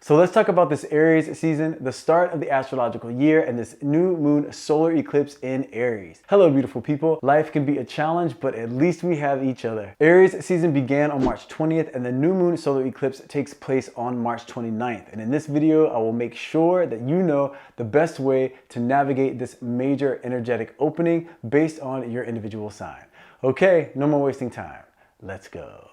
So let's talk about this Aries season, the start of the astrological year, and this new moon solar eclipse in Aries. Hello, beautiful people. Life can be a challenge, but at least we have each other. Aries season began on March 20th, and the new moon solar eclipse takes place on March 29th. And in this video, I will make sure that you know the best way to navigate this major energetic opening based on your individual sign. Okay, no more wasting time. Let's go.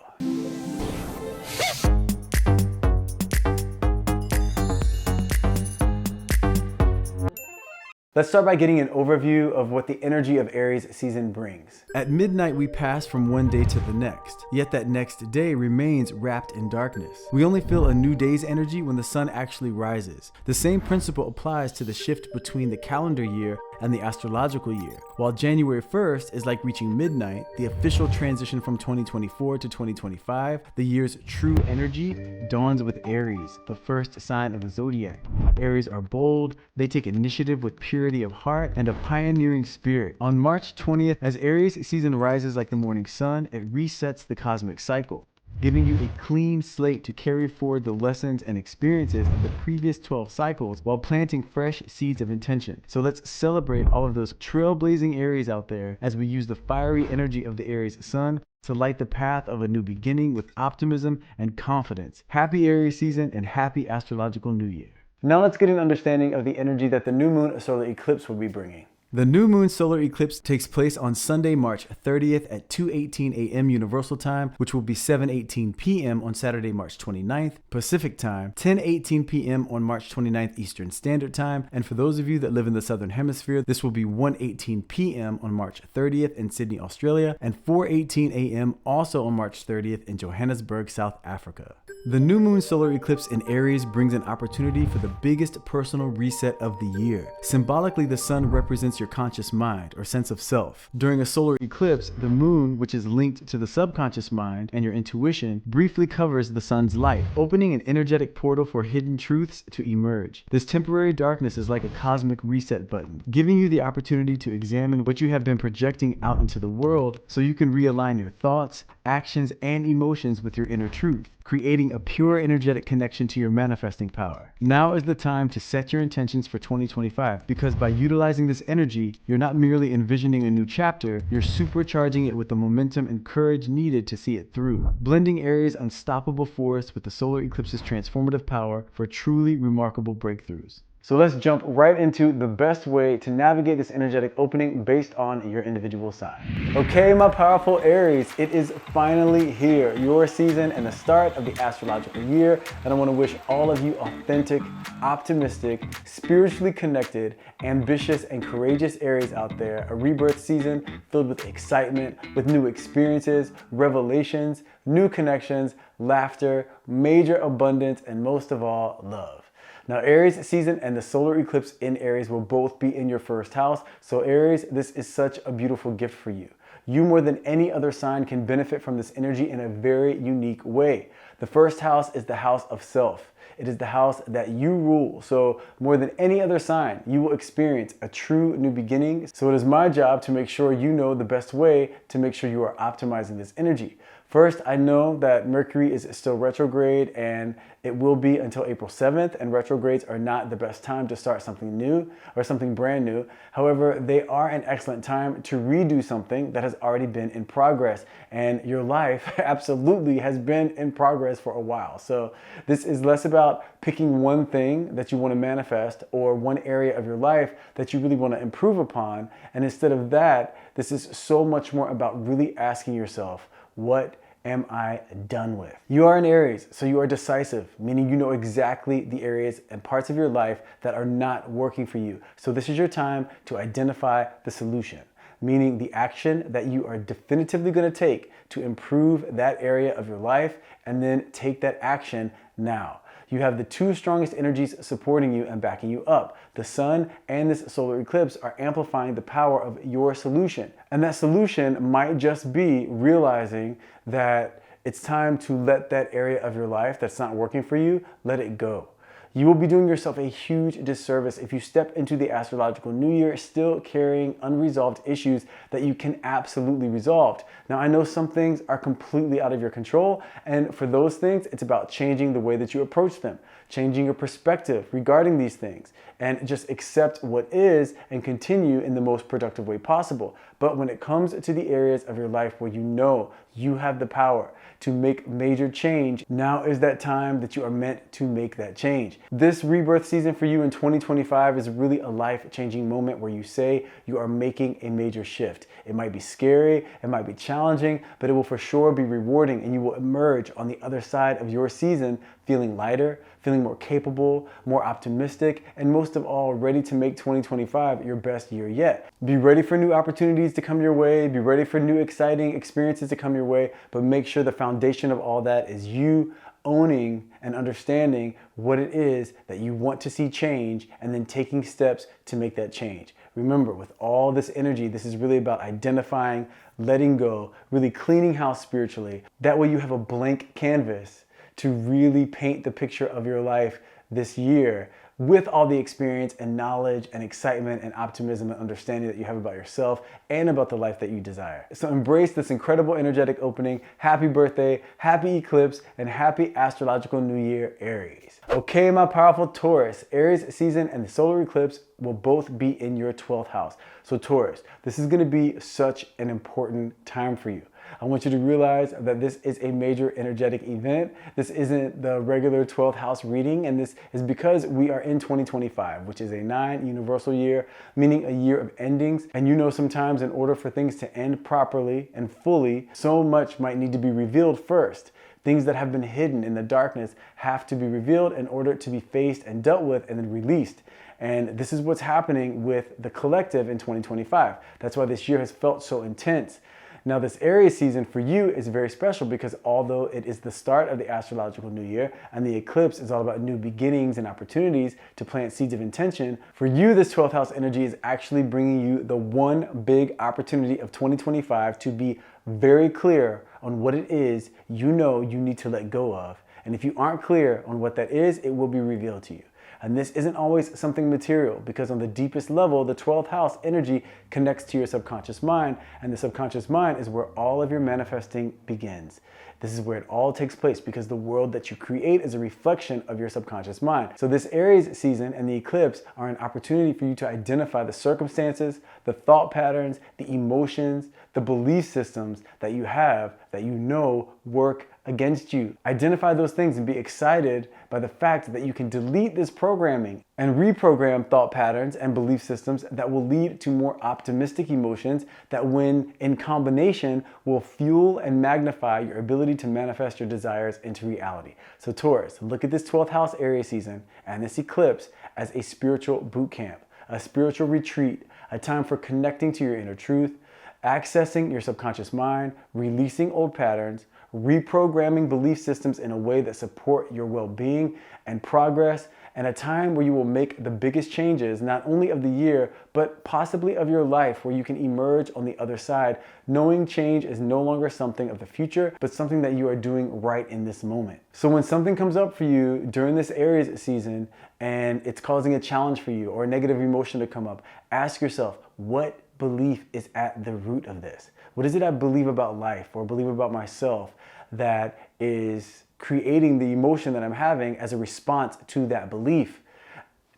Let's start by getting an overview of what the energy of Aries season brings. At midnight, we pass from one day to the next, yet that next day remains wrapped in darkness. We only feel a new day's energy when the sun actually rises. The same principle applies to the shift between the calendar year and the astrological year. While January 1st is like reaching midnight, the official transition from 2024 to 2025, the year's true energy dawns with Aries, the first sign of the Zodiac. Aries are bold, they take initiative with purity of heart and a pioneering spirit. On March 20th, as Aries season rises like the morning sun, it resets the cosmic cycle, giving you a clean slate to carry forward the lessons and experiences of the previous 12 cycles while planting fresh seeds of intention. So let's celebrate all of those trailblazing Aries out there as we use the fiery energy of the Aries sun to light the path of a new beginning with optimism and confidence. Happy Aries season and happy astrological new year. Now let's get an understanding of the energy that the new moon solar eclipse will be bringing. The new moon solar eclipse takes place on Sunday, March 30th at 2:18 a.m. Universal Time, which will be 7:18 p.m. on Saturday, March 29th Pacific Time, 10:18 p.m. on March 29th Eastern Standard Time, and for those of you that live in the Southern Hemisphere, this will be 1:18 p.m. on March 30th in Sydney, Australia, and 4:18 a.m. also on March 30th in Johannesburg, South Africa. The new moon solar eclipse in Aries brings an opportunity for the biggest personal reset of the year. Symbolically, the sun represents your conscious mind or sense of self. During a solar eclipse, the moon, which is linked to the subconscious mind and your intuition, briefly covers the sun's light, opening an energetic portal for hidden truths to emerge. This temporary darkness is like a cosmic reset button, giving you the opportunity to examine what you have been projecting out into the world so you can realign your thoughts, actions, and emotions with your inner truth, creating a pure energetic connection to your manifesting power. Now is the time to set your intentions for 2025, because by utilizing this energy, you're not merely envisioning a new chapter, you're supercharging it with the momentum and courage needed to see it through, blending Aries' unstoppable force with the solar eclipse's transformative power for truly remarkable breakthroughs. So let's jump right into the best way to navigate this energetic opening based on your individual sign. Okay, my powerful Aries, it is finally here, your season and the start of the astrological year. And I want to wish all of you authentic, optimistic, spiritually connected, ambitious, and courageous Aries out there a rebirth season filled with excitement, with new experiences, revelations, new connections, laughter, major abundance, and most of all, love. Now, Aries season and the solar eclipse in Aries will both be in your first house. So Aries, this is such a beautiful gift for you. You more than any other sign can benefit from this energy in a very unique way. The first house is the house of self. It is the house that you rule. So more than any other sign, you will experience a true new beginning. So it is my job to make sure you know the best way to make sure you are optimizing this energy. First, I know that Mercury is still retrograde and it will be until April 7th, and retrogrades are not the best time to start something new or something brand new. However, they are an excellent time to redo something that has already been in progress, and your life absolutely has been in progress for a while. So this is less about picking one thing that you want to manifest or one area of your life that you really want to improve upon, and instead of that, this is so much more about really asking yourself, what am I done with? You are an Aries, so you are decisive, meaning you know exactly the areas and parts of your life that are not working for you. So this is your time to identify the solution, meaning the action that you are definitively going to take to improve that area of your life, and then take that action now. You have the two strongest energies supporting you and backing you up. The sun and this solar eclipse are amplifying the power of your solution. And that solution might just be realizing that it's time to let that area of your life that's not working for you, let it go. You will be doing yourself a huge disservice if you step into the astrological new year still carrying unresolved issues that you can absolutely resolve. Now, I know some things are completely out of your control, and for those things, it's about changing the way that you approach them. changing your perspective regarding these things, and just accept what is and continue in the most productive way possible. But when it comes to the areas of your life where you know you have the power to make major change, now is that time that you are meant to make that change. This rebirth season for you in 2025 is really a life-changing moment where you say you are making a major shift. It might be scary, it might be challenging, but it will for sure be rewarding, and you will emerge on the other side of your season feeling lighter, feeling more capable, more optimistic, and most of all, ready to make 2025 your best year yet. Be ready for new opportunities to come your way, be ready for new exciting experiences to come your way, but make sure the foundation of all that is you owning and understanding what it is that you want to see change, and then taking steps to make that change. Remember, with all this energy, this is really about identifying, letting go, really cleaning house spiritually. That way you have a blank canvas to really paint the picture of your life this year with all the experience and knowledge and excitement and optimism and understanding that you have about yourself and about the life that you desire. So embrace this incredible energetic opening. Happy birthday, happy eclipse, and happy astrological new year, Aries. Okay, my powerful Taurus, Aries season and the solar eclipse will both be in your 12th house. So Taurus, this is going to be such an important time for you. I want you to realize that this is a major energetic event. This isn't the regular 12th house reading, and this is because we are in 2025, which is a 9 universal year, meaning a year of endings. And you know, sometimes in order for things to end properly and fully, so much might need to be revealed first. Things that have been hidden in the darkness have to be revealed in order to be faced and dealt with and then released. And this is what's happening with the collective in 2025. That's why this year has felt so intense. Now, this Aries season for you is very special because although it is the start of the astrological new year and the eclipse is all about new beginnings and opportunities to plant seeds of intention, for you, this 12th house energy is actually bringing you the one big opportunity of 2025 to be very clear on what it is you know you need to let go of. And if you aren't clear on what that is, it will be revealed to you. And this isn't always something material, because on the deepest level, the 12th house energy connects to your subconscious mind, and the subconscious mind is where all of your manifesting begins. This is where it all takes place, because the world that you create is a reflection of your subconscious mind. So this Aries season and the eclipse are an opportunity for you to identify the circumstances, the thought patterns, the emotions, the belief systems that you have that you know work against you. Identify those things and be excited by the fact that you can delete this programming and reprogram thought patterns and belief systems that will lead to more optimistic emotions that, when in combination, will fuel and magnify your ability to manifest your desires into reality. So Taurus, look at this 12th house Aries season and this eclipse as a spiritual boot camp, a spiritual retreat, a time for connecting to your inner truth, accessing your subconscious mind, releasing old patterns, reprogramming belief systems in a way that support your well-being and progress, and a time where you will make the biggest changes, not only of the year, but possibly of your life, where you can emerge on the other side, knowing change is no longer something of the future, but something that you are doing right in this moment. So when something comes up for you during this Aries season and it's causing a challenge for you or a negative emotion to come up, ask yourself, what belief is at the root of this? What is it I believe about life or believe about myself that is creating the emotion that I'm having as a response to that belief?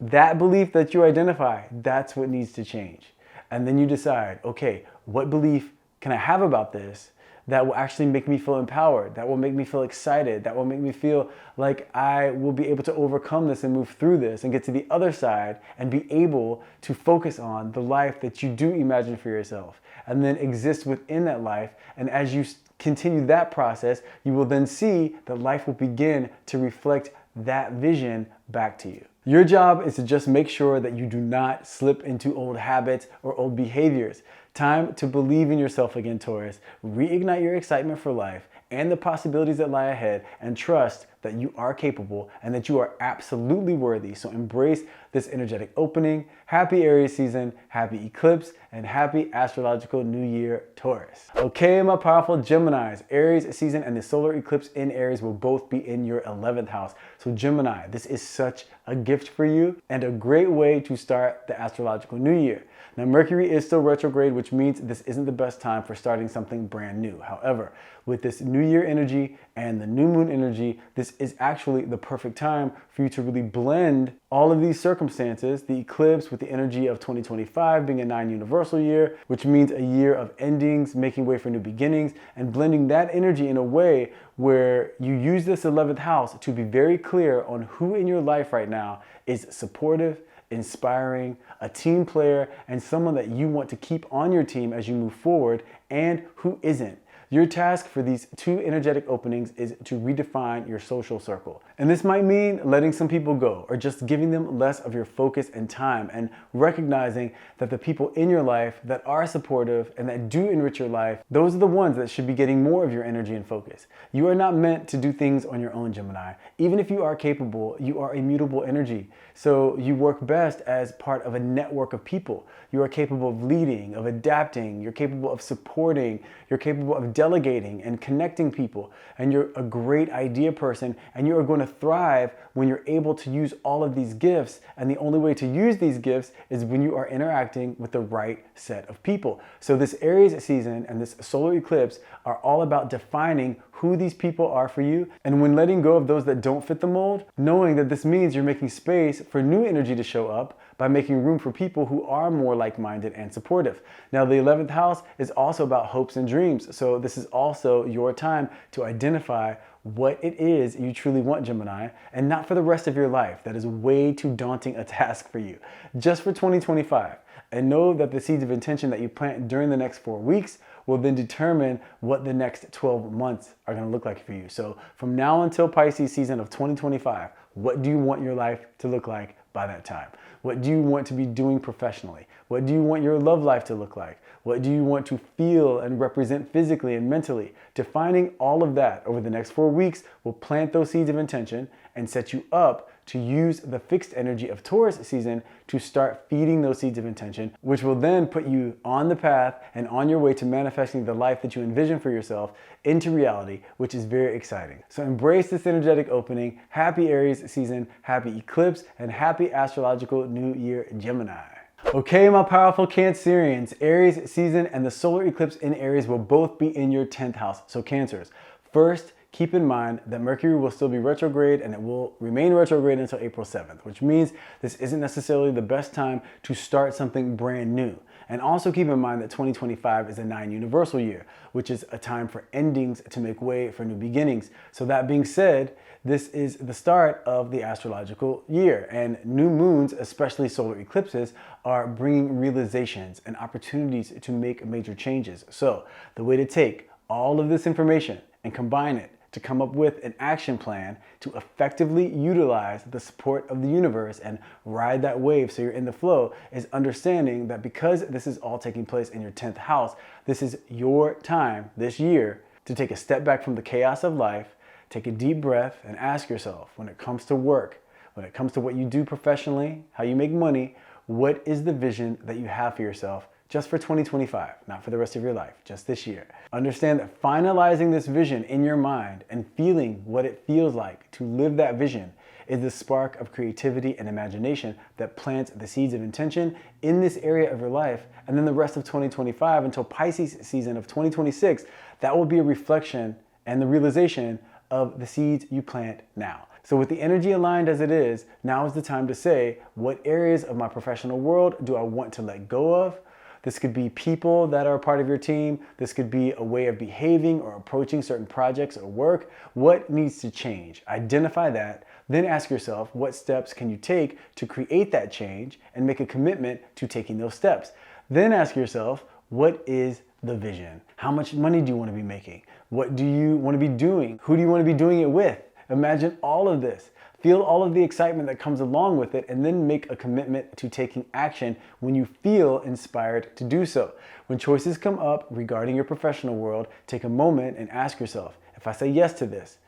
That belief that you identify, that's what needs to change. And then you decide, okay, what belief can I have about this that will actually make me feel empowered, that will make me feel excited, that will make me feel like I will be able to overcome this and move through this and get to the other side and be able to focus on the life that you do imagine for yourself, and then exist within that life. And as you continue that process, you will then see that life will begin to reflect that vision back to you. Your job is to just make sure that you do not slip into old habits or old behaviors. Time to believe in yourself again, Taurus. Reignite your excitement for life and the possibilities that lie ahead, and trust that you are capable and that you are absolutely worthy. So embrace this energetic opening. Happy Aries season, happy eclipse, and happy astrological new year, Taurus. Okay, my powerful Geminis, Aries season and the solar eclipse in Aries will both be in your 11th house. So Gemini, this is such a gift for you and a great way to start the astrological new year. Now, Mercury is still retrograde, which means this isn't the best time for starting something brand new. However, with this new year energy and the new moon energy, this is actually the perfect time for you to really blend all of these circumstances, the eclipse with the energy of 2025 being a 9 universal year, which means a year of endings, making way for new beginnings, and blending that energy in a way where you use this 11th house to be very clear on who in your life right now is supportive, inspiring, a team player, and someone that you want to keep on your team as you move forward, and who isn't. Your task for these 2 energetic openings is to redefine your social circle. And this might mean letting some people go or just giving them less of your focus and time, and recognizing that the people in your life that are supportive and that do enrich your life, those are the ones that should be getting more of your energy and focus. You are not meant to do things on your own, Gemini. Even if you are capable, you are a mutable energy. So you work best as part of a network of people. You are capable of leading, of adapting, you're capable of supporting, you're capable of delegating and connecting people, and you're a great idea person, and you are going to thrive when you're able to use all of these gifts. And the only way to use these gifts is when you are interacting with the right set of people. So this Aries season and this solar eclipse are all about defining who these people are for you, and when letting go of those that don't fit the mold, knowing that this means you're making space for new energy to show up by making room for people who are more like-minded and supportive. Now, the 11th house is also about hopes and dreams, so this is also your time to identify what it is you truly want, Gemini, and not for the rest of your life. That is way too daunting a task for you. Just for 2025. And know that the seeds of intention that you plant during the next 4 weeks will then determine what the next 12 months are going to look like for you. So from now until Pisces season of 2025, what do you want your life to look like by that time? What do you want to be doing professionally? What do you want your love life to look like? What do you want to feel and represent physically and mentally? Defining all of that over the next 4 weeks will plant those seeds of intention and set you up to use the fixed energy of Taurus season to start feeding those seeds of intention, which will then put you on the path and on your way to manifesting the life that you envision for yourself into reality, which is very exciting. So embrace this energetic opening. Happy Aries season, happy eclipse, and happy astrological new year, Gemini. Okay, my powerful Cancerians, Aries season and the solar eclipse in Aries will both be in your 10th house. So Cancers, first, keep in mind that Mercury will still be retrograde, and it will remain retrograde until April 7th, which means this isn't necessarily the best time to start something brand new. And also keep in mind that 2025 is a 9 universal year, which is a time for endings to make way for new beginnings. So that being said, this is the start of the astrological year, and new moons, especially solar eclipses, are bringing realizations and opportunities to make major changes. So the way to take all of this information and combine it to come up with an action plan to effectively utilize the support of the universe and ride that wave so you're in the flow is understanding that because this is all taking place in your 10th house, this is your time this year to take a step back from the chaos of life, take a deep breath, and ask yourself, when it comes to work, when it comes to what you do professionally, how you make money, what is the vision that you have for yourself just for 2025, not for the rest of your life, just this year. Understand that finalizing this vision in your mind and feeling what it feels like to live that vision is the spark of creativity and imagination that plants the seeds of intention in this area of your life. And then the rest of 2025 until Pisces season of 2026, that will be a reflection and the realization of the seeds you plant now. So with the energy aligned as it is, now is the time to say, what areas of my professional world do I want to let go of? This could be people that are a part of your team. This could be a way of behaving or approaching certain projects or work. What needs to change? Identify that. Then ask yourself, what steps can you take to create that change and make a commitment to taking those steps? Then ask yourself, what is the vision? How much money do you want to be making? What do you want to be doing? Who do you want to be doing it with? Imagine all of this. Feel all of the excitement that comes along with it, and then make a commitment to taking action when you feel inspired to do so. When choices come up regarding your professional world, take a moment and ask yourself, if I say yes to this,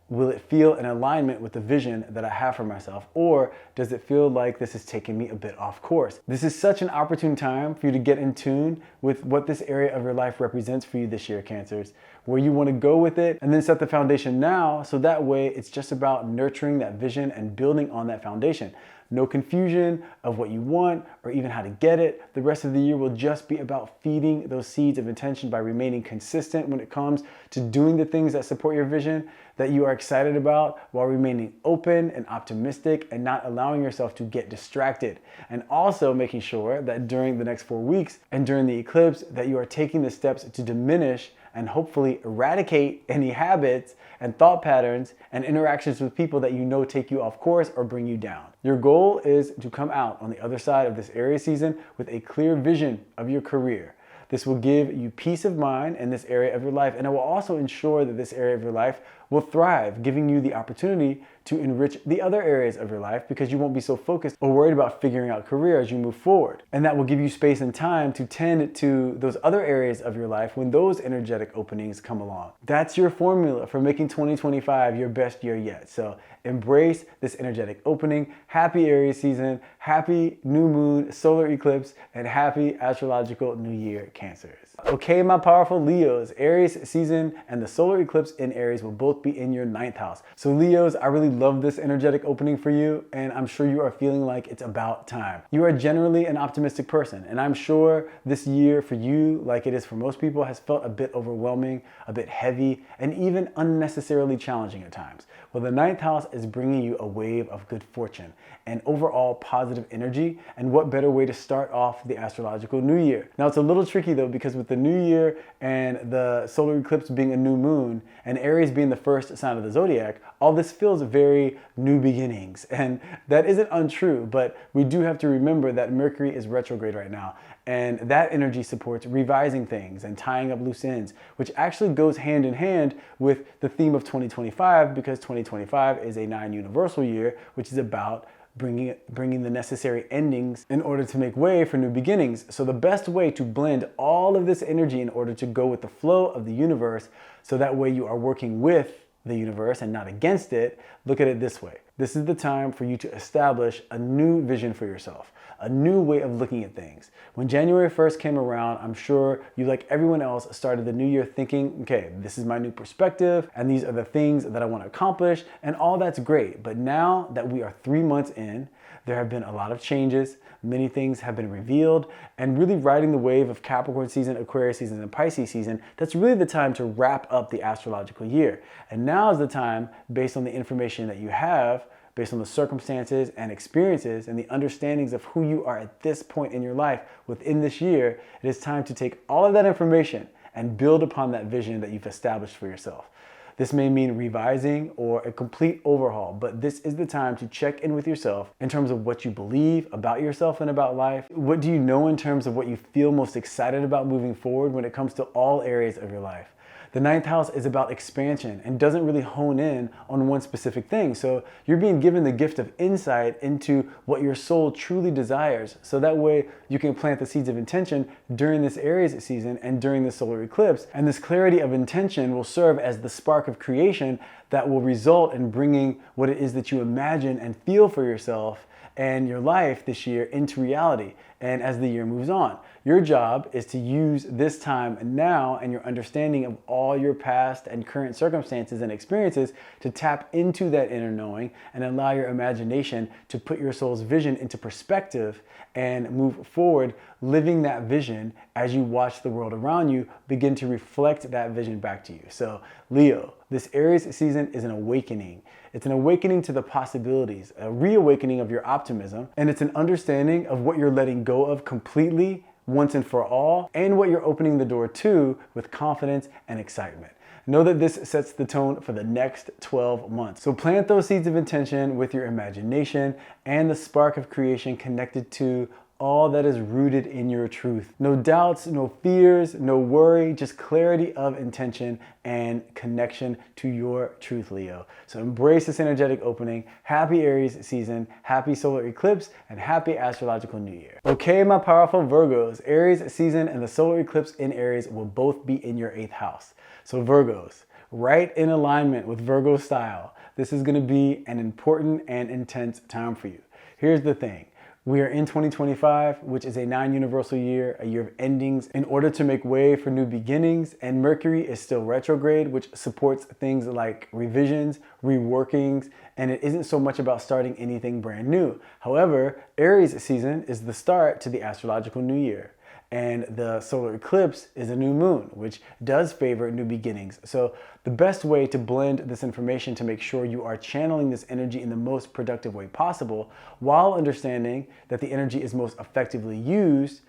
will it feel in alignment with the vision that I have for myself, or does it feel like this is taking me a bit off course? This is such an opportune time for you to get in tune with what this area of your life represents for you this year, Cancers. where you want to go with it, and then set the foundation now so that way it's just about nurturing that vision and building on that foundation. No confusion of what you want or even how to get it. The rest of the year will just be about feeding those seeds of intention by remaining consistent when it comes to doing the things that support your vision that you are excited about, while remaining open and optimistic and not allowing yourself to get distracted. And also making sure that during the next 4 weeks and during the eclipse that you are taking the steps to diminish and hopefully eradicate any habits and thought patterns and interactions with people that you know take you off course or bring you down. Your goal is to come out on the other side of this Aries season with a clear vision of your career. This will give you peace of mind in this area of your life, and it will also ensure that this area of your life will thrive, giving you the opportunity to enrich the other areas of your life because you won't be so focused or worried about figuring out career as you move forward. And that will give you space and time to tend to those other areas of your life when those energetic openings come along. That's your formula for making 2025 your best year yet. So embrace this energetic opening. Happy Aries season, happy new moon, solar eclipse, and happy astrological new year, Cancers. Okay, my powerful Leos, Aries season and the solar eclipse in Aries will both be in your 9th house. So Leos, I really love this energetic opening for you, and I'm sure you are feeling like it's about time. You are generally an optimistic person, and I'm sure this year for you, like it is for most people, has felt a bit overwhelming, a bit heavy, and even unnecessarily challenging at times. Well, the 9th house is bringing you a wave of good fortune and overall positive energy, and what better way to start off the astrological new year. Now, it's a little tricky though, because with the new year and the solar eclipse being a new moon and Aries being the first sign of the zodiac, all this feels very new beginnings, and that isn't untrue, but we do have to remember that Mercury is retrograde right now, and that energy supports revising things and tying up loose ends, which actually goes hand in hand with the theme of 2025, because 2025 is a 9 universal year, which is about bringing the necessary endings in order to make way for new beginnings. So the best way to blend all of this energy in order to go with the flow of the universe, so that way you are working with the universe and not against it, look at it this way. This is the time for you to establish a new vision for yourself, a new way of looking at things. When January 1st came around, I'm sure you, like everyone else, started the new year thinking, okay, this is my new perspective, and these are the things that I want to accomplish, and all that's great. But now that we are 3 months in, there have been a lot of changes, many things have been revealed, and really riding the wave of Capricorn season, Aquarius season, and Pisces season, that's really the time to wrap up the astrological year. And now is the time, based on the information that you have, based on the circumstances and experiences and the understandings of who you are at this point in your life within this year, it is time to take all of that information and build upon that vision that you've established for yourself. This may mean revising or a complete overhaul, but this is the time to check in with yourself in terms of what you believe about yourself and about life. What do you know in terms of what you feel most excited about moving forward when it comes to all areas of your life? The 9th house is about expansion and doesn't really hone in on one specific thing. So you're being given the gift of insight into what your soul truly desires. So that way you can plant the seeds of intention during this Aries season and during the solar eclipse. And this clarity of intention will serve as the spark of creation that will result in bringing what it is that you imagine and feel for yourself and your life this year into reality. And as the year moves on, your job is to use this time now and your understanding of all your past and current circumstances and experiences to tap into that inner knowing and allow your imagination to put your soul's vision into perspective and move forward, living that vision as you watch the world around you begin to reflect that vision back to you. So Leo, this Aries season is an awakening. It's an awakening to the possibilities, a reawakening of your optimism, and it's an understanding of what you're letting go of completely, once and for all, and what you're opening the door to with confidence and excitement. Know that this sets the tone for the next 12 months. So plant those seeds of intention with your imagination and the spark of creation connected to all that is rooted in your truth. No doubts, no fears, no worry, just clarity of intention and connection to your truth, Leo. So embrace this energetic opening. Happy Aries season, happy solar eclipse, and happy astrological new year. Okay, my powerful Virgos, Aries season and the solar eclipse in Aries will both be in your 8th house. So Virgos, right in alignment with Virgo style, this is gonna be an important and intense time for you. Here's the thing. We are in 2025, which is a 9 universal year, a year of endings, in order to make way for new beginnings. And Mercury is still retrograde, which supports things like revisions, reworkings, and it isn't so much about starting anything brand new. However, Aries season is the start to the astrological new year. And the solar eclipse is a new moon, which does favor new beginnings. So the best way to blend this information to make sure you are channeling this energy in the most productive way possible, while understanding that the energy is most effectively used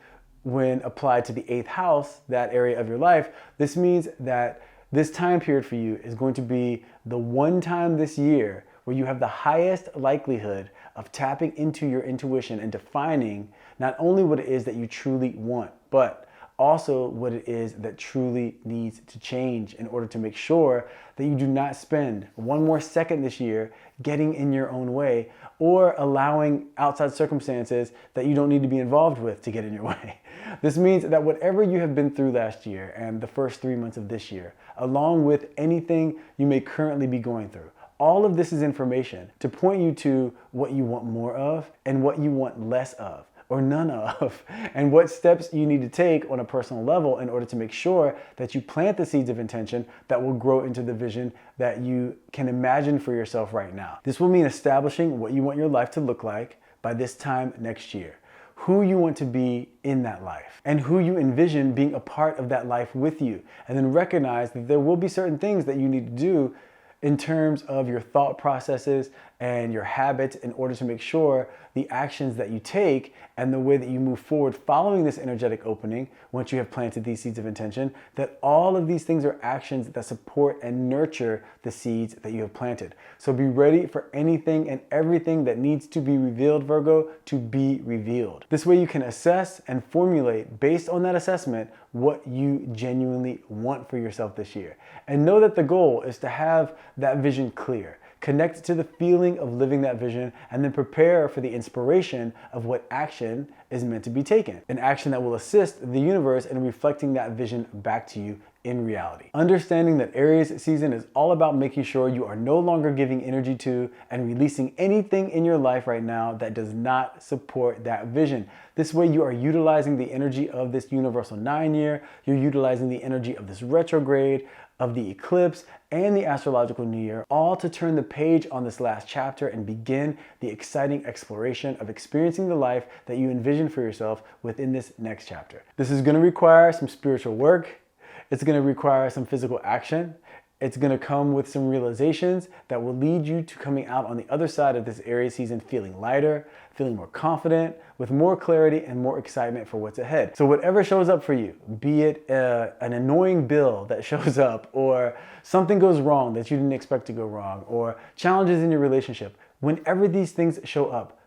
when applied to the 8th house, that area of your life. This means that this time period for you is going to be the one time this year where you have the highest likelihood of tapping into your intuition and defining not only what it is that you truly want, but also what it is that truly needs to change in order to make sure that you do not spend one more second this year getting in your own way or allowing outside circumstances that you don't need to be involved with to get in your way. This means that whatever you have been through last year and the first 3 months of this year, along with anything you may currently be going through, all of this is information to point you to what you want more of and what you want less of, or none of, and what steps you need to take on a personal level in order to make sure that you plant the seeds of intention that will grow into the vision that you can imagine for yourself right now. This will mean establishing what you want your life to look like by this time next year, who you want to be in that life, and who you envision being a part of that life with you, and then recognize that there will be certain things that you need to do in terms of your thought processes and your habits in order to make sure the actions that you take and the way that you move forward following this energetic opening, once you have planted these seeds of intention, that all of these things are actions that support and nurture the seeds that you have planted. So be ready for anything and everything that needs to be revealed, Virgo, to be revealed. This way you can assess and formulate, based on that assessment, what you genuinely want for yourself this year. And know that the goal is to have that vision clear. Connect to the feeling of living that vision, and then prepare for the inspiration of what action is meant to be taken. An action that will assist the universe in reflecting that vision back to you in reality. Understanding that Aries season is all about making sure you are no longer giving energy to and releasing anything in your life right now that does not support that vision. This way you are utilizing the energy of this universal 9 year, you're utilizing the energy of this retrograde, of the eclipse, and the astrological new year, all to turn the page on this last chapter and begin the exciting exploration of experiencing the life that you envision for yourself within this next chapter. This is going to require some spiritual work. It's going to require some physical action. It's going to come with some realizations that will lead you to coming out on the other side of this Aries season feeling lighter, feeling more confident, with more clarity and more excitement for what's ahead. So whatever shows up for you, be it an annoying bill that shows up, or something goes wrong that you didn't expect to go wrong, or challenges in your relationship, whenever these things show up,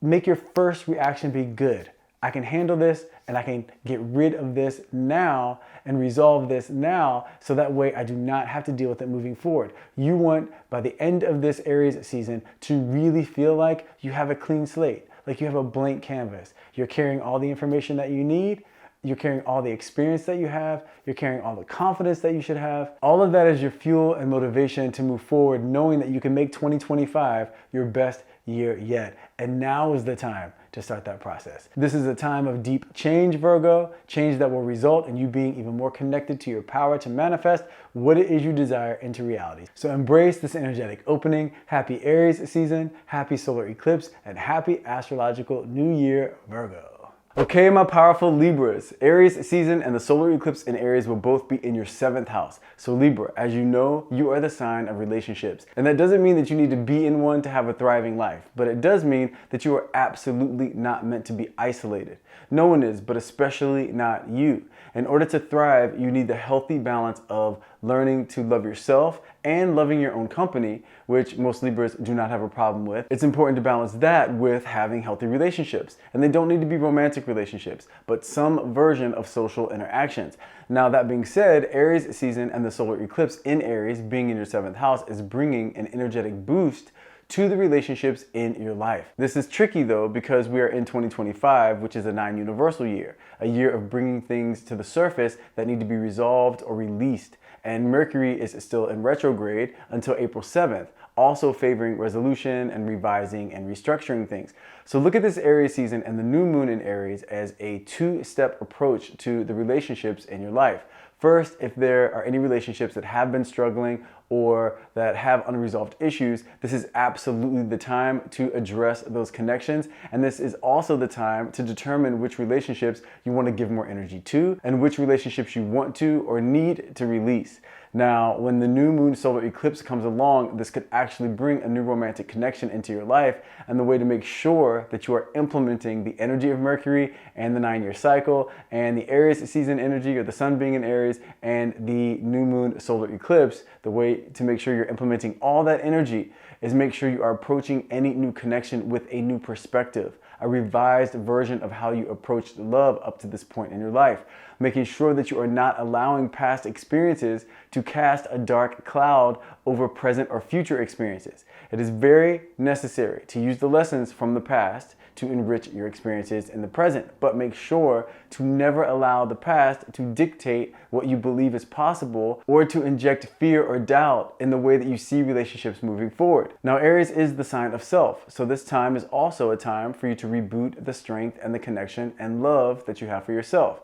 make your first reaction be good. I can handle this and I can get rid of this now and resolve this now, so that way I do not have to deal with it moving forward. You want, by the end of this Aries season, to really feel like you have a clean slate, like you have a blank canvas. You're carrying all the information that you need, you're carrying all the experience that you have, you're carrying all the confidence that you should have. All of that is your fuel and motivation to move forward, knowing that you can make 2025 your best year yet. And now is the time to start that process. This is a time of deep change, Virgo, change that will result in you being even more connected to your power to manifest what it is you desire into reality. So embrace this energetic opening. Happy Aries season, happy solar eclipse, and happy astrological new year, Virgo. Okay, my powerful Libras, Aries season and the solar eclipse in Aries will both be in your 7th house. So Libra, as you know, you are the sign of relationships. And that doesn't mean that you need to be in one to have a thriving life, but it does mean that you are absolutely not meant to be isolated. No one is, but especially not you. In order to thrive, you need the healthy balance of learning to love yourself and loving your own company, which most Libras do not have a problem with. It's important to balance that with having healthy relationships. And they don't need to be romantic relationships, but some version of social interactions. Now, that being said, Aries season and the solar eclipse in Aries being in your 7th house is bringing an energetic boost to the relationships in your life. This is tricky though, because we are in 2025, which is a 9 universal year, a year of bringing things to the surface that need to be resolved or released. And Mercury is still in retrograde until April 7th. also favoring resolution and revising and restructuring things. So look at this Aries season and the new moon in Aries as a two-step approach to the relationships in your life. First, if there are any relationships that have been struggling or that have unresolved issues, this is absolutely the time to address those connections. And this is also the time to determine which relationships you want to give more energy to and which relationships you want to or need to release. Now, when the new moon solar eclipse comes along, this could actually bring a new romantic connection into your life. And the way to make sure that you are implementing the energy of Mercury and the 9-year cycle and the Aries season energy, or the sun being in Aries, and the new moon solar eclipse, the way to make sure you're implementing all that energy is make sure you are approaching any new connection with a new perspective, a revised version of how you approached love up to this point in your life, making sure that you are not allowing past experiences to cast a dark cloud over present or future experiences. It is very necessary to use the lessons from the past to enrich your experiences in the present, but make sure to never allow the past to dictate what you believe is possible or to inject fear or doubt in the way that you see relationships moving forward. Now, Aries is the sign of self, so this time is also a time for you to reboot the strength and the connection and love that you have for yourself.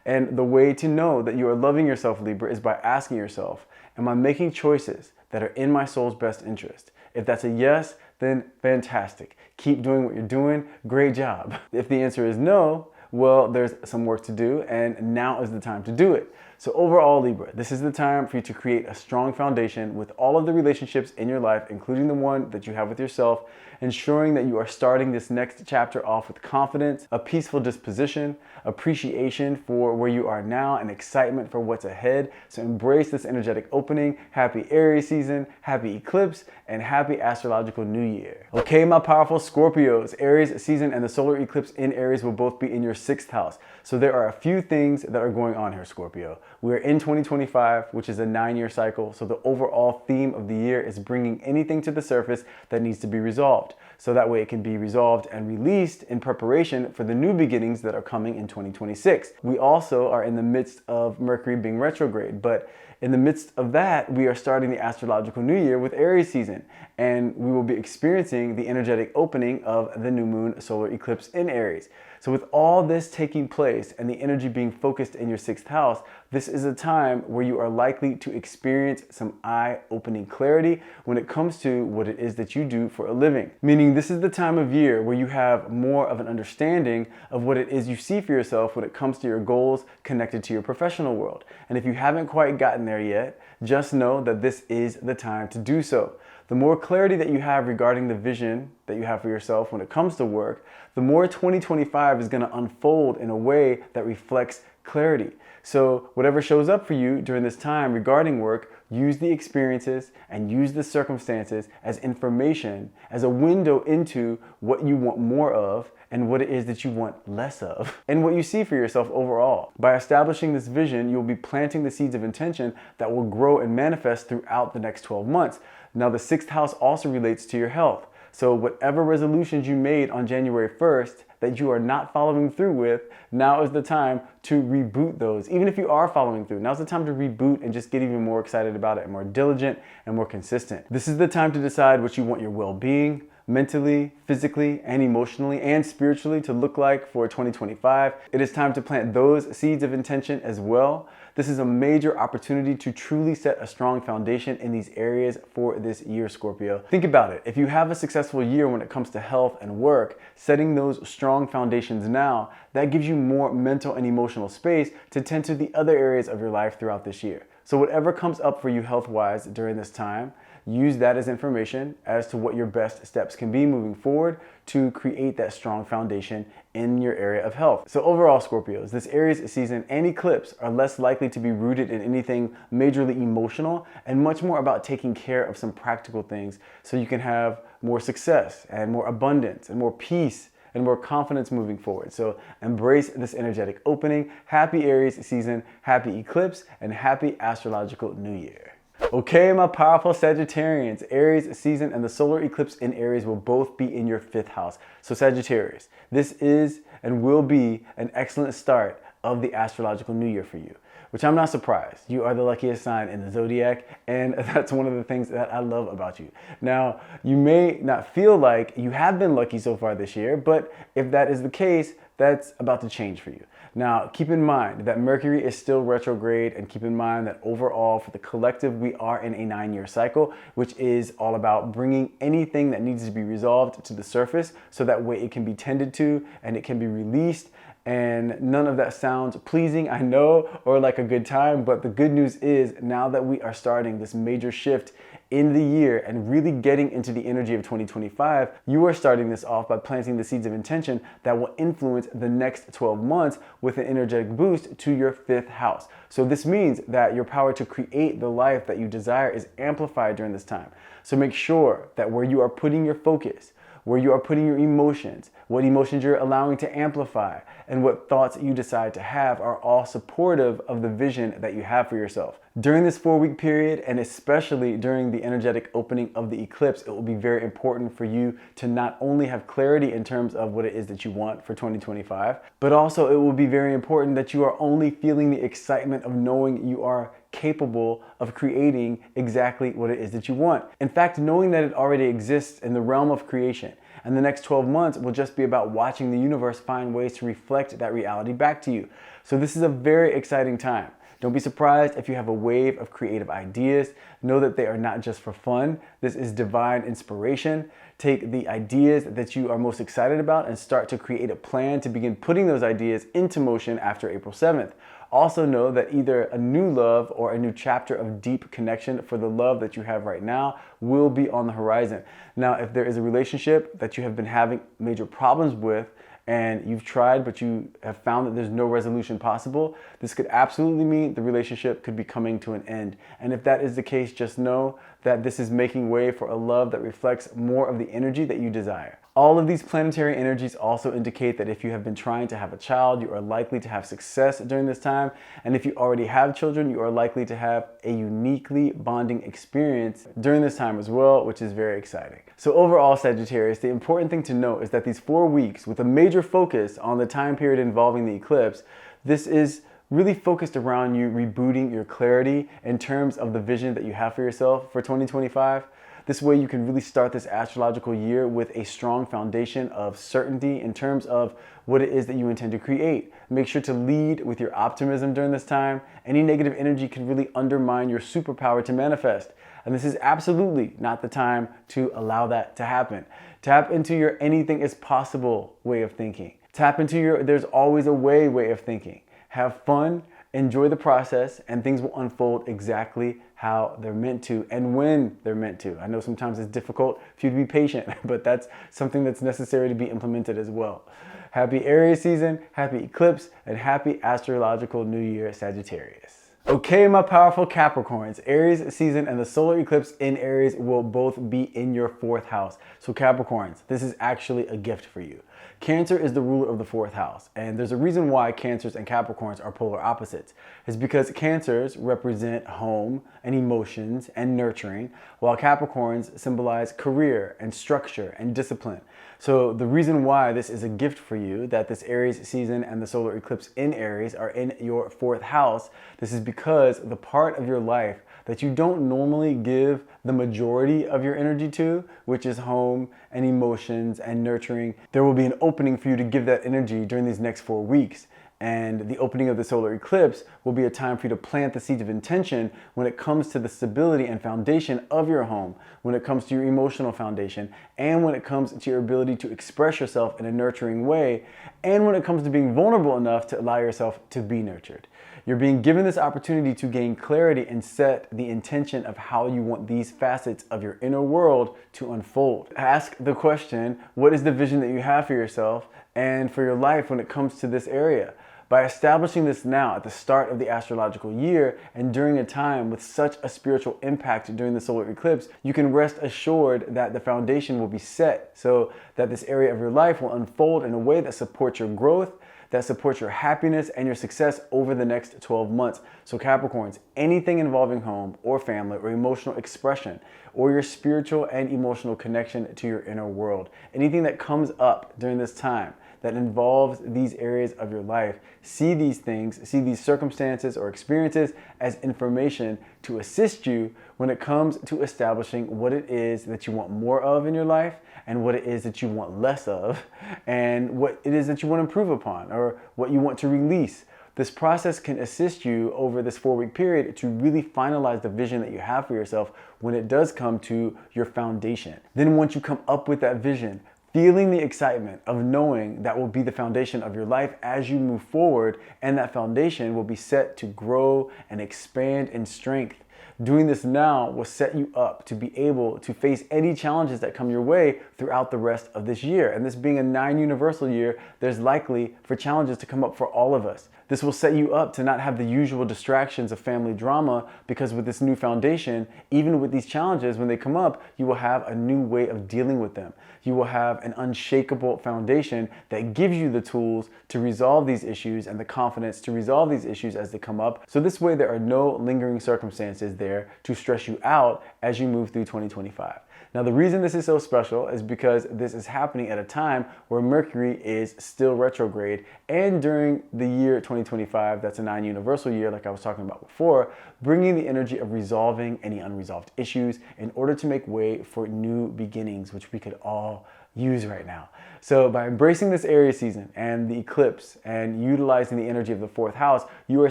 And the way to know that you are loving yourself, Libra, is by asking yourself, am I making choices that are in my soul's best interest? If that's a yes, then fantastic. Keep doing what you're doing. Great job. If the answer is no, well, there's some work to do, and now is the time to do it. So overall, Libra, this is the time for you to create a strong foundation with all of the relationships in your life, including the one that you have with yourself, ensuring that you are starting this next chapter off with confidence, a peaceful disposition, appreciation for where you are now, and excitement for what's ahead. So embrace this energetic opening. Happy Aries season, happy eclipse, and happy astrological new year. Okay, my powerful Scorpios, Aries season and the solar eclipse in Aries will both be in your 6th house. So there are a few things that are going on here, Scorpio. We're in 2025, which is a 9-year cycle. So the overall theme of the year is bringing anything to the surface that needs to be resolved. So that way it can be resolved and released in preparation for the new beginnings that are coming in 2026. We also are in the midst of Mercury being retrograde, but in the midst of that, we are starting the astrological new year with Aries season, and we will be experiencing the energetic opening of the new moon solar eclipse in Aries. So with all this taking place and the energy being focused in your 6th house, this is a time where you are likely to experience some eye-opening clarity when it comes to what it is that you do for a living. Meaning this is the time of year where you have more of an understanding of what it is you see for yourself when it comes to your goals connected to your professional world. And if you haven't quite gotten there yet, just know that this is the time to do so. The more clarity that you have regarding the vision that you have for yourself when it comes to work, the more 2025 is going to unfold in a way that reflects clarity. So whatever shows up for you during this time regarding work, use the experiences and use the circumstances as information, as a window into what you want more of and what it is that you want less of, and what you see for yourself overall. By establishing this vision, you'll be planting the seeds of intention that will grow and manifest throughout the next 12 months. Now, the 6th house also relates to your health. So whatever resolutions you made on January 1st that you are not following through with, now is the time to reboot those. Even if you are following through, now's the time to reboot and just get even more excited about it and more diligent and more consistent. This is the time to decide what you want your well-being, mentally, physically, and emotionally, and spiritually to look like for 2025. It is time to plant those seeds of intention as well. This is a major opportunity to truly set a strong foundation in these areas for this year, Scorpio. Think about it. If you have a successful year when it comes to health and work, setting those strong foundations now, that gives you more mental and emotional space to tend to the other areas of your life throughout this year. So whatever comes up for you health-wise during this time, use that as information as to what your best steps can be moving forward to create that strong foundation in your area of health. So overall, Scorpios, this Aries season and eclipse are less likely to be rooted in anything majorly emotional and much more about taking care of some practical things so you can have more success and more abundance and more peace and more confidence moving forward. So embrace this energetic opening. Happy Aries season, happy eclipse, and happy astrological new year. Okay, my powerful Sagittarians, Aries season and the solar eclipse in Aries will both be in your 5th house. So Sagittarius, this is and will be an excellent start of the astrological new year for you. which I'm not surprised. You are the luckiest sign in the Zodiac, and that's one of the things that I love about you. Now, you may not feel like you have been lucky so far this year, but if that is the case, that's about to change for you. Now, keep in mind that Mercury is still retrograde, and keep in mind that overall for the collective, we are in a 9-year cycle, which is all about bringing anything that needs to be resolved to the surface so that way it can be tended to and it can be released. And none of that sounds pleasing, I know, or like a good time, but the good news is now that we are starting this major shift in the year and really getting into the energy of 2025, you are starting this off by planting the seeds of intention that will influence the next 12 months with an energetic boost to your 5th house. So this means that your power to create the life that you desire is amplified during this time. So make sure that where you are putting your focus, where you are putting your emotions, what emotions you're allowing to amplify, and what thoughts you decide to have are all supportive of the vision that you have for yourself. During this 4-week period, and especially during the energetic opening of the eclipse, it will be very important for you to not only have clarity in terms of what it is that you want for 2025, but also it will be very important that you are only feeling the excitement of knowing you are capable of creating exactly what it is that you want. In fact, knowing that it already exists in the realm of creation. And the next 12 months will just be about watching the universe find ways to reflect that reality back to you. So this is a very exciting time. Don't be surprised if you have a wave of creative ideas. Know that they are not just for fun. This is divine inspiration. Take the ideas that you are most excited about and start to create a plan to begin putting those ideas into motion after April 7th. Also know that either a new love or a new chapter of deep connection for the love that you have right now will be on the horizon. Now, if there is a relationship that you have been having major problems with and you've tried but you have found that there's no resolution possible, this could absolutely mean the relationship could be coming to an end. And if that is the case, just know that this is making way for a love that reflects more of the energy that you desire. All of these planetary energies also indicate that if you have been trying to have a child, you are likely to have success during this time. And if you already have children, you are likely to have a uniquely bonding experience during this time as well, which is very exciting. So overall, Sagittarius, the important thing to note is that these 4 weeks with a major focus on the time period involving the eclipse, this is really focused around you rebooting your clarity in terms of the vision that you have for yourself for 2025. This way you can really start this astrological year with a strong foundation of certainty in terms of what it is that you intend to create. Make sure to lead with your optimism during this time. Any negative energy can really undermine your superpower to manifest. And this is absolutely not the time to allow that to happen. Tap into your anything is possible way of thinking. Tap into your there's always a way of thinking. Have fun, enjoy the process, and things will unfold exactly how they're meant to and when they're meant to. I know sometimes it's difficult for you to be patient, but that's something that's necessary to be implemented as well. Happy Aries season, happy eclipse, and happy astrological new year, Sagittarius. Okay, my powerful Capricorns, Aries season and the solar eclipse in Aries will both be in your 4th house. So Capricorns, this is actually a gift for you. Cancer is the ruler of the 4th house, and there's a reason why Cancers and Capricorns are polar opposites. It's because Cancers represent home and emotions and nurturing, while Capricorns symbolize career and structure and discipline. So the reason why this is a gift for you, that this Aries season and the solar eclipse in Aries are in your 4th house, this is because the part of your life that you don't normally give the majority of your energy to, which is home and emotions and nurturing, there will be an opening for you to give that energy during these next 4 weeks. And the opening of the solar eclipse will be a time for you to plant the seeds of intention when it comes to the stability and foundation of your home, when it comes to your emotional foundation, and when it comes to your ability to express yourself in a nurturing way, and when it comes to being vulnerable enough to allow yourself to be nurtured. You're being given this opportunity to gain clarity and set the intention of how you want these facets of your inner world to unfold. Ask the question, what is the vision that you have for yourself and for your life when it comes to this area? By establishing this now at the start of the astrological year and during a time with such a spiritual impact during the solar eclipse, you can rest assured that the foundation will be set so that this area of your life will unfold in a way that supports your growth, that supports your happiness and your success over the next 12 months. So Capricorns, anything involving home or family or emotional expression or your spiritual and emotional connection to your inner world, anything that comes up during this time that involves these areas of your life, see these things, see these circumstances or experiences as information to assist you when it comes to establishing what it is that you want more of in your life and what it is that you want less of and what it is that you want to improve upon or what you want to release. This process can assist you over this 4-week period to really finalize the vision that you have for yourself when it does come to your foundation. Then once you come up with that vision, feeling the excitement of knowing that will be the foundation of your life as you move forward, and that foundation will be set to grow and expand in strength. Doing this now will set you up to be able to face any challenges that come your way throughout the rest of this year. And this being a 9 universal year, there's likely for challenges to come up for all of us. This will set you up to not have the usual distractions of family drama, because with this new foundation, even with these challenges, when they come up, you will have a new way of dealing with them. You will have an unshakable foundation that gives you the tools to resolve these issues and the confidence to resolve these issues as they come up. So this way there are no lingering circumstances there to stress you out as you move through 2025. Now, the reason this is so special is because this is happening at a time where Mercury is still retrograde, and during the year 2025, that's a 9 universal year like I was talking about before, bringing the energy of resolving any unresolved issues in order to make way for new beginnings, which we could all use right now. So by embracing this Aries season and the eclipse and utilizing the energy of the 4th house, you are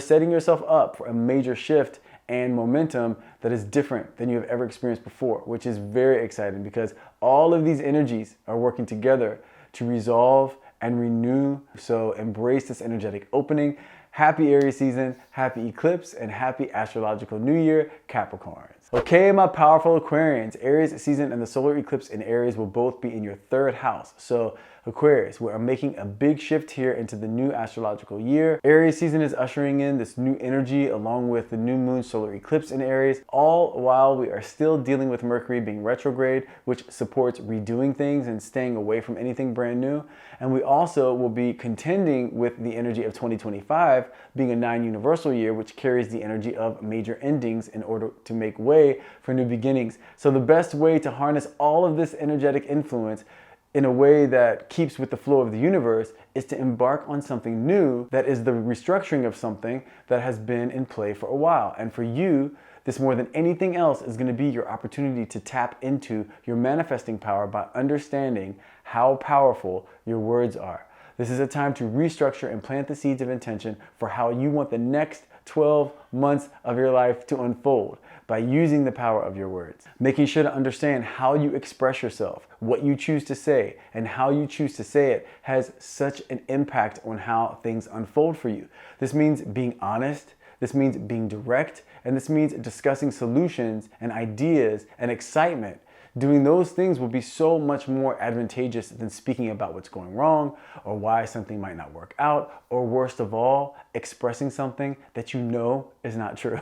setting yourself up for a major shift and momentum that is different than you have ever experienced before, which is very exciting because all of these energies are working together to resolve and renew. So embrace this energetic opening. Happy Aries season, happy eclipse, and happy astrological new year, Capricorns. Okay, my powerful Aquarians, Aries season and the solar eclipse in Aries will both be in your 3rd house. So Aquarius, we are making a big shift here into the new astrological year. Aries season is ushering in this new energy along with the new moon solar eclipse in Aries, all while we are still dealing with Mercury being retrograde, which supports redoing things and staying away from anything brand new. And we also will be contending with the energy of 2025 being a 9 universal year, which carries the energy of major endings in order to make way for new beginnings. So the best way to harness all of this energetic influence in a way that keeps with the flow of the universe is to embark on something new that is the restructuring of something that has been in play for a while. And for you, this more than anything else is going to be your opportunity to tap into your manifesting power by understanding how powerful your words are. This is a time to restructure and plant the seeds of intention for how you want the next 12 months of your life to unfold by using the power of your words. Making sure to understand how you express yourself, what you choose to say, and how you choose to say it has such an impact on how things unfold for you. This means being honest, this means being direct, and this means discussing solutions and ideas and excitement. Doing those things will be so much more advantageous than speaking about what's going wrong or why something might not work out, or worst of all, expressing something that you know is not true.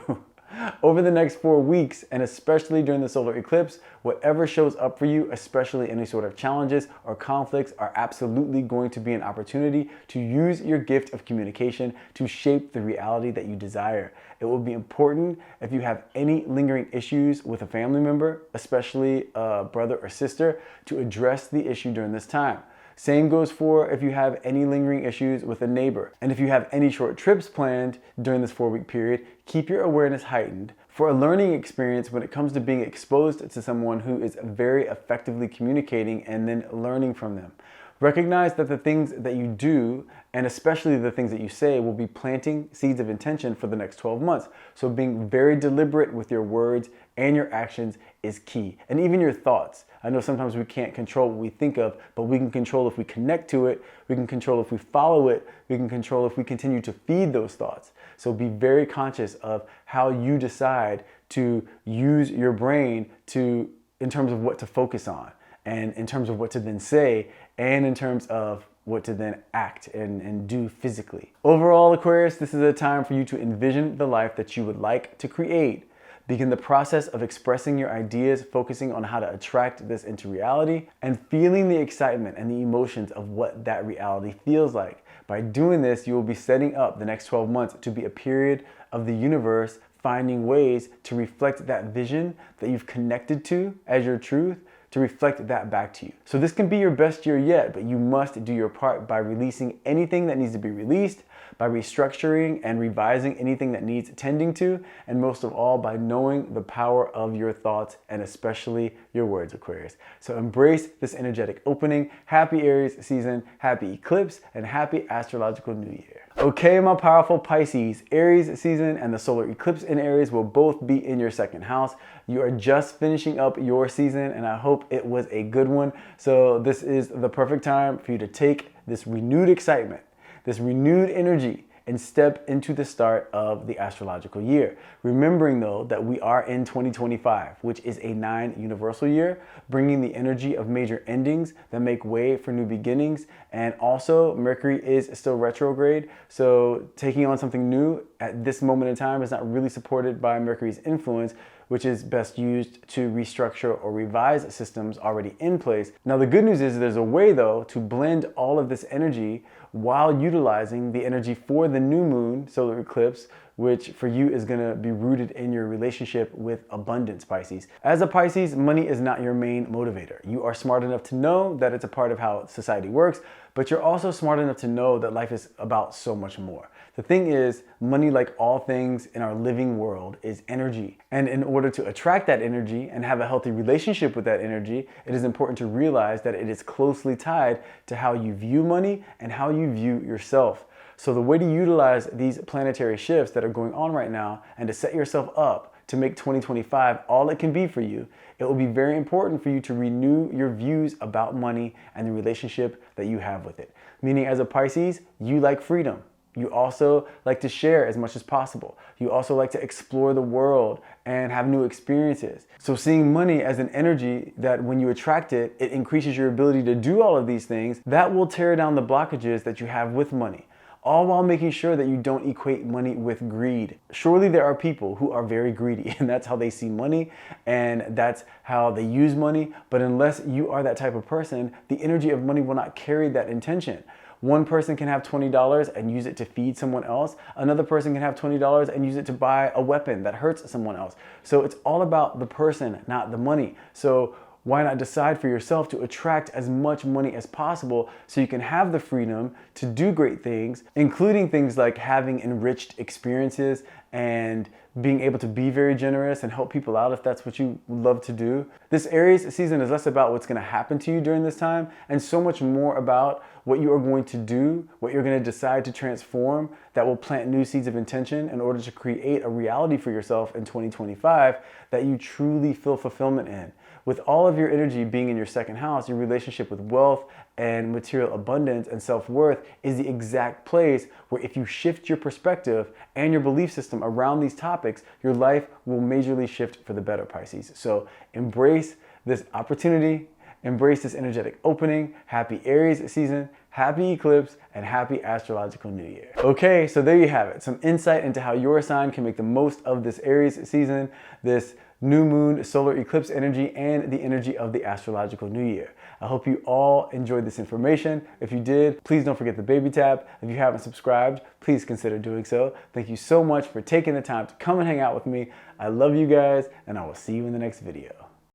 Over the next 4 weeks, and especially during the solar eclipse, whatever shows up for you, especially any sort of challenges or conflicts, are absolutely going to be an opportunity to use your gift of communication to shape the reality that you desire. It will be important if you have any lingering issues with a family member, especially a brother or sister, to address the issue during this time. Same goes for if you have any lingering issues with a neighbor. And if you have any short trips planned during this 4-week period, keep your awareness heightened for a learning experience when it comes to being exposed to someone who is very effectively communicating and then learning from them. Recognize that the things that you do, and especially the things that you say, will be planting seeds of intention for the next 12 months. So being very deliberate with your words and your actions is key. And even your thoughts. I know sometimes we can't control what we think of, but we can control if we connect to it, we can control if we follow it, we can control if we continue to feed those thoughts. So be very conscious of how you decide to use your brain in terms of what to focus on, and in terms of what to then say, and in terms of what to then act and do physically. Overall, Aquarius, this is a time for you to envision the life that you would like to create. Begin the process of expressing your ideas, focusing on how to attract this into reality, and feeling the excitement and the emotions of what that reality feels like. By doing this, you will be setting up the next 12 months to be a period of the universe finding ways to reflect that vision that you've connected to as your truth, to reflect that back to you. So this can be your best year yet, but you must do your part by releasing anything that needs to be released, by restructuring and revising anything that needs tending to, and most of all, by knowing the power of your thoughts and especially your words, Aquarius. So embrace this energetic opening. Happy Aries season, happy eclipse, and happy astrological new year. Okay, my powerful Pisces, Aries season and the solar eclipse in Aries will both be in your second house. You are just finishing up your season, and I hope it was a good one. So this is the perfect time for you to take this renewed excitement, this renewed energy, and step into the start of the astrological year. Remembering though that we are in 2025, which is a 9 universal year, bringing the energy of major endings that make way for new beginnings. And also Mercury is still retrograde, so taking on something new at this moment in time is not really supported by Mercury's influence, which is best used to restructure or revise systems already in place. Now, the good news is there's a way though to blend all of this energy while utilizing the energy for the new moon solar eclipse, which for you is gonna be rooted in your relationship with abundance, Pisces. As a Pisces, money is not your main motivator. You are smart enough to know that it's a part of how society works, but you're also smart enough to know that life is about so much more. The thing is, money, like all things in our living world, is energy. And in order to attract that energy and have a healthy relationship with that energy, it is important to realize that it is closely tied to how you view money and how you view yourself. So the way to utilize these planetary shifts that are going on right now and to set yourself up to make 2025 all it can be for you, it will be very important for you to renew your views about money and the relationship that you have with it. Meaning, as a Pisces, you like freedom. You also like to share as much as possible. You also like to explore the world and have new experiences. So seeing money as an energy that when you attract it, it increases your ability to do all of these things, that will tear down the blockages that you have with money, all while making sure that you don't equate money with greed. Surely there are people who are very greedy, and that's how they see money and that's how they use money. But unless you are that type of person, the energy of money will not carry that intention. One person can have $20 and use it to feed someone else. Another person can have $20 and use it to buy a weapon that hurts someone else. So it's all about the person, not the money. So why not decide for yourself to attract as much money as possible so you can have the freedom to do great things, including things like having enriched experiences and being able to be very generous and help people out if that's what you love to do. This Aries season is less about what's going to happen to you during this time and so much more about what you are going to do, what you're going to decide to transform that will plant new seeds of intention in order to create a reality for yourself in 2025 that you truly feel fulfillment in. With all of your energy being in your second house, your relationship with wealth and material abundance and self-worth is the exact place where if you shift your perspective and your belief system around these topics, your life will majorly shift for the better, Pisces. So embrace this opportunity, embrace this energetic opening. Happy Aries season, happy eclipse, and happy astrological new year. Okay, so there you have it. Some insight into how your sign can make the most of this Aries season, this new moon, solar eclipse energy, and the energy of the astrological new year. I hope you all enjoyed this information. If you did, please don't forget the baby tap. If you haven't subscribed, please consider doing so. Thank you so much for taking the time to come and hang out with me. I love you guys, and I will see you in the next video.